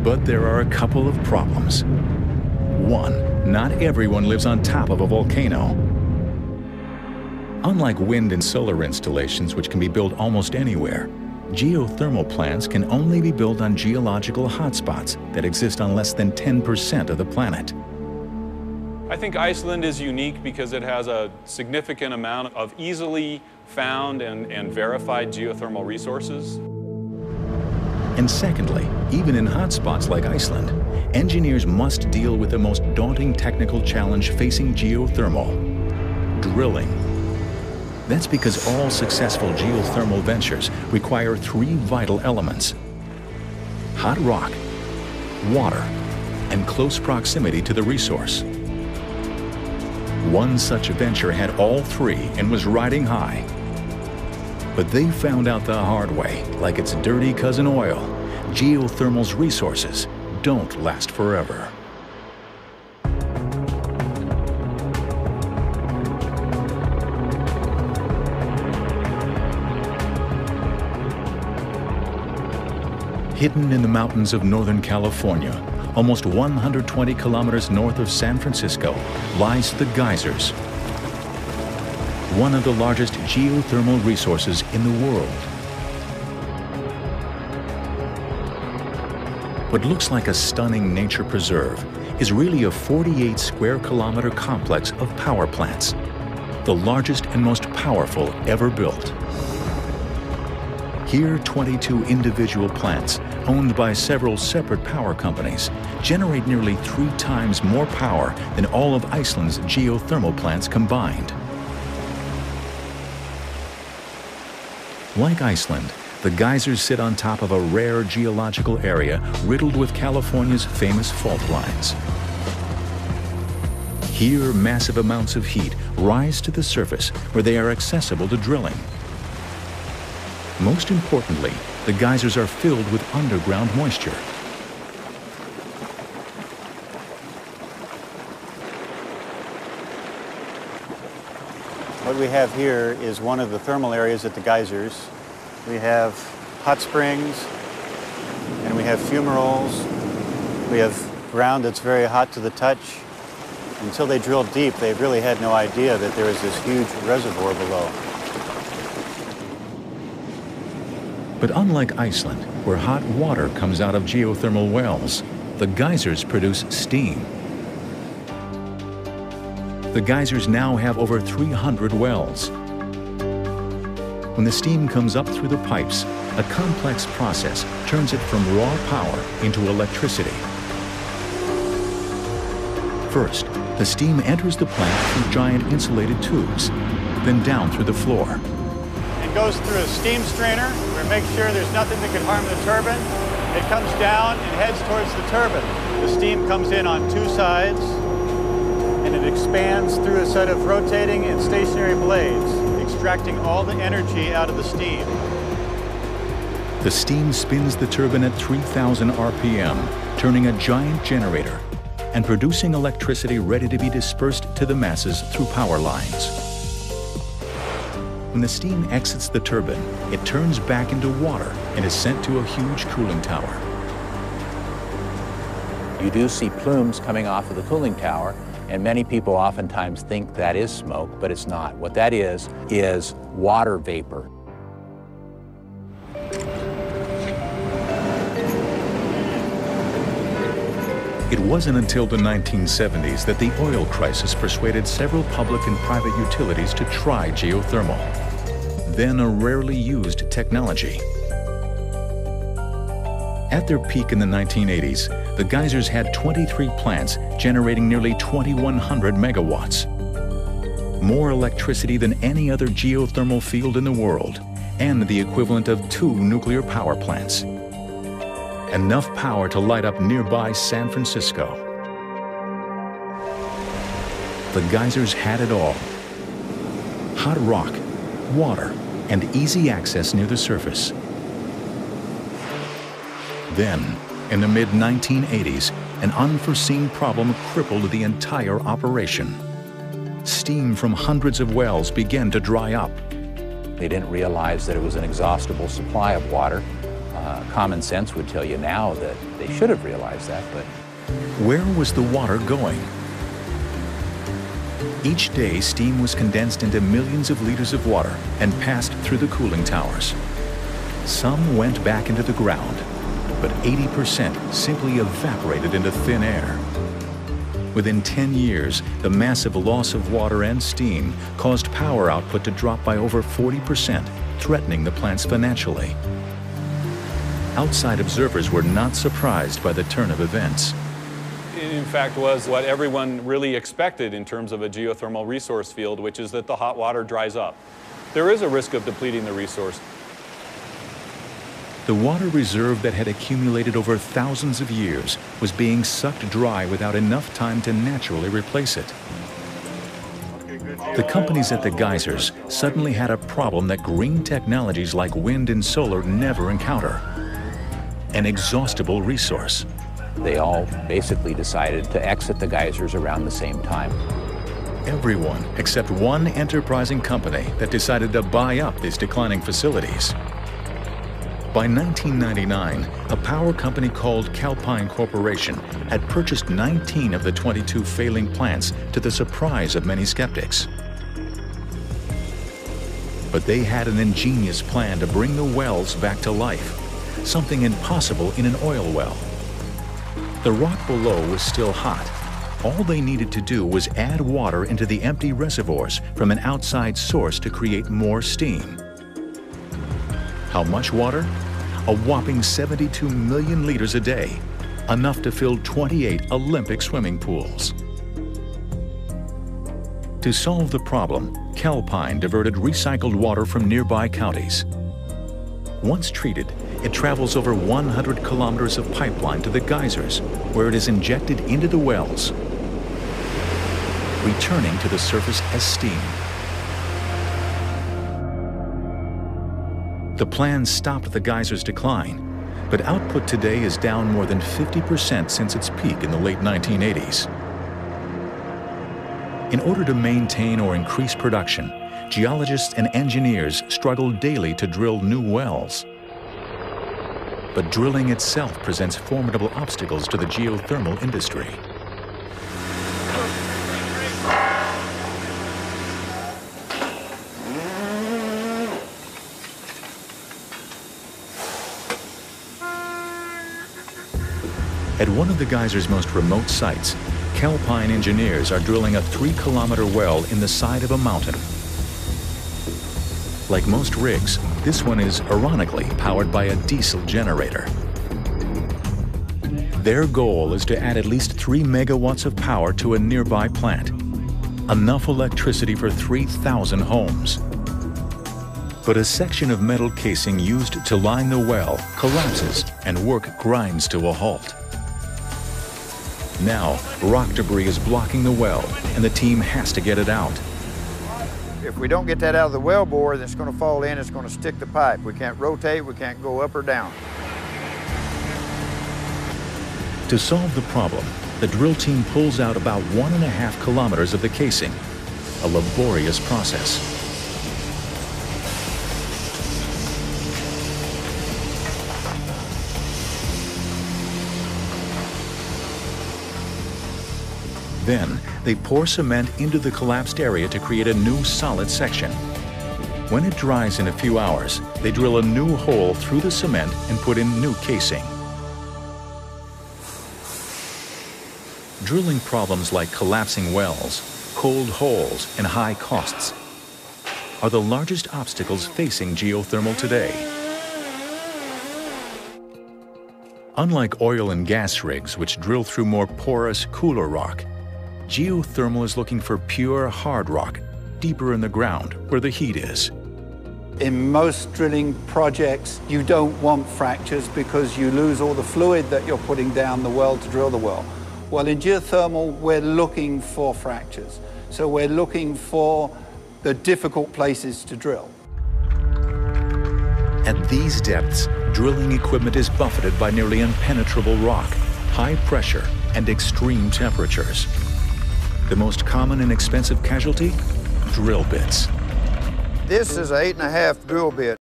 But there are a couple of problems. One, not everyone lives on top of a volcano. Unlike wind and solar installations, which can be built almost anywhere, geothermal plants can only be built on geological hotspots that exist on less than 10% of the planet. I think Iceland is unique because it has a significant amount of easily found and verified geothermal resources. And secondly, even in hotspots like Iceland, engineers must deal with the most daunting technical challenge facing geothermal: drilling. That's because all successful geothermal ventures require three vital elements: hot rock, water, and close proximity to the resource. One such venture had all three and was riding high. But they found out the hard way, like its dirty cousin oil, geothermal's resources don't last forever. Hidden in the mountains of Northern California, almost 120 kilometers north of San Francisco, lies the geysers, one of the largest geothermal resources in the world. What looks like a stunning nature preserve is really a 48 square kilometer complex of power plants, the largest and most powerful ever built. Here, 22 individual plants, owned by several separate power companies, generate nearly 3 times more power than all of Iceland's geothermal plants combined. Like Iceland, the geysers sit on top of a rare geological area riddled with California's famous fault lines. Here, massive amounts of heat rise to the surface where they are accessible to drilling. Most importantly, the geysers are filled with underground moisture. What we have here is one of the thermal areas at the geysers. We have hot springs, and we have fumaroles. We have ground that's very hot to the touch. Until they drilled deep, they really had no idea that there was this huge reservoir below. But unlike Iceland, where hot water comes out of geothermal wells, the geysers produce steam. The geysers now have over 300 wells. When the steam comes up through the pipes, a complex process turns it from raw power into electricity. First, the steam enters the plant through giant insulated tubes, then down through the floor. It goes through a steam strainer. We make sure there's nothing that could harm the turbine. It comes down and heads towards the turbine. The steam comes in on 2 sides, and it expands through a set of rotating and stationary blades, extracting all the energy out of the steam. The steam spins the turbine at 3,000 RPM, turning a giant generator and producing electricity ready to be dispersed to the masses through power lines. When the steam exits the turbine, it turns back into water and is sent to a huge cooling tower. You do see plumes coming off of the cooling tower, and many people oftentimes think that is smoke, but it's not. What that is water vapor. It wasn't until the 1970s that the oil crisis persuaded several public and private utilities to try geothermal, then a rarely used technology. At their peak in the 1980s, the geysers had 23 plants generating nearly 2,100 megawatts. More electricity than any other geothermal field in the world, and the equivalent of 2 nuclear power plants. Enough power to light up nearby San Francisco. The geysers had it all: hot rock, water, and easy access near the surface. Then, in the mid-1980s, an unforeseen problem crippled the entire operation. Steam from hundreds of wells began to dry up. They didn't realize that it was an inexhaustible supply of water. Common sense would tell you now that they should have realized that, but Where was the water going? Each day, steam was condensed into millions of liters of water and passed through the cooling towers. Some went back into the ground, but 80% simply evaporated into thin air. Within 10 years, the massive loss of water and steam caused power output to drop by over 40%, threatening the plants financially. Outside observers were not surprised by the turn of events. It in fact was what everyone really expected in terms of a geothermal resource field, which is that the hot water dries up. There is a risk of depleting the resource. The water reserve that had accumulated over thousands of years was being sucked dry without enough time to naturally replace it. The companies at the geysers suddenly had a problem that green technologies like wind and solar never encounter: an inexhaustible resource. they all basically decided to exit the geysers around the same time. Everyone except one enterprising company that decided to buy up these declining facilities. By 1999, a power company called Calpine Corporation had purchased 19 of the 22 failing plants, to the surprise of many skeptics. But they had an ingenious plan to bring the wells back to life, something impossible in an oil well. The rock below was still hot. All they needed to do was add water into the empty reservoirs from an outside source to create more steam. How much water? A whopping 72 million liters a day, enough to fill 28 Olympic swimming pools. To solve the problem, Calpine diverted recycled water from nearby counties. Once treated, it travels over 100 kilometers of pipeline to the geysers, where it is injected into the wells, returning to the surface as steam. The plan stopped the geysers' decline, but output today is down more than 50% since its peak in the late 1980s. In order to maintain or increase production, geologists and engineers struggle daily to drill new wells. But drilling itself presents formidable obstacles to the geothermal industry. At one of the geyser's most remote sites, Calpine engineers are drilling a 3-kilometer well in the side of a mountain. Like most rigs, this one is ironically powered by a diesel generator. Their goal is to add at least 3 megawatts of power to a nearby plant, enough electricity for 3,000 homes. But a section of metal casing used to line the well collapses and work grinds to a halt. Now, rock debris is blocking the well, and the team has to get it out. If we don't get that out of the well bore, then it's going to fall in, it's going to stick the pipe. We can't rotate, we can't go up or down. To solve the problem, the drill team pulls out about 1.5 kilometers of the casing, a laborious process. Then, they pour cement into the collapsed area to create a new solid section. When it dries in a few hours, they drill a new hole through the cement and put in new casing. Drilling problems like collapsing wells, cold holes, and high costs are the largest obstacles facing geothermal today. Unlike oil and gas rigs, which drill through more porous, cooler rock, geothermal is looking for pure, hard rock, deeper in the ground, where the heat is. In most drilling projects, you don't want fractures because you lose all the fluid that you're putting down the well to drill the well. Well, in geothermal, we're looking for fractures. So we're looking for the difficult places to drill. At these depths, drilling equipment is buffeted by nearly impenetrable rock, high pressure, and extreme temperatures. The most common and expensive casualty? Drill bits. This is an 8.5 drill bit.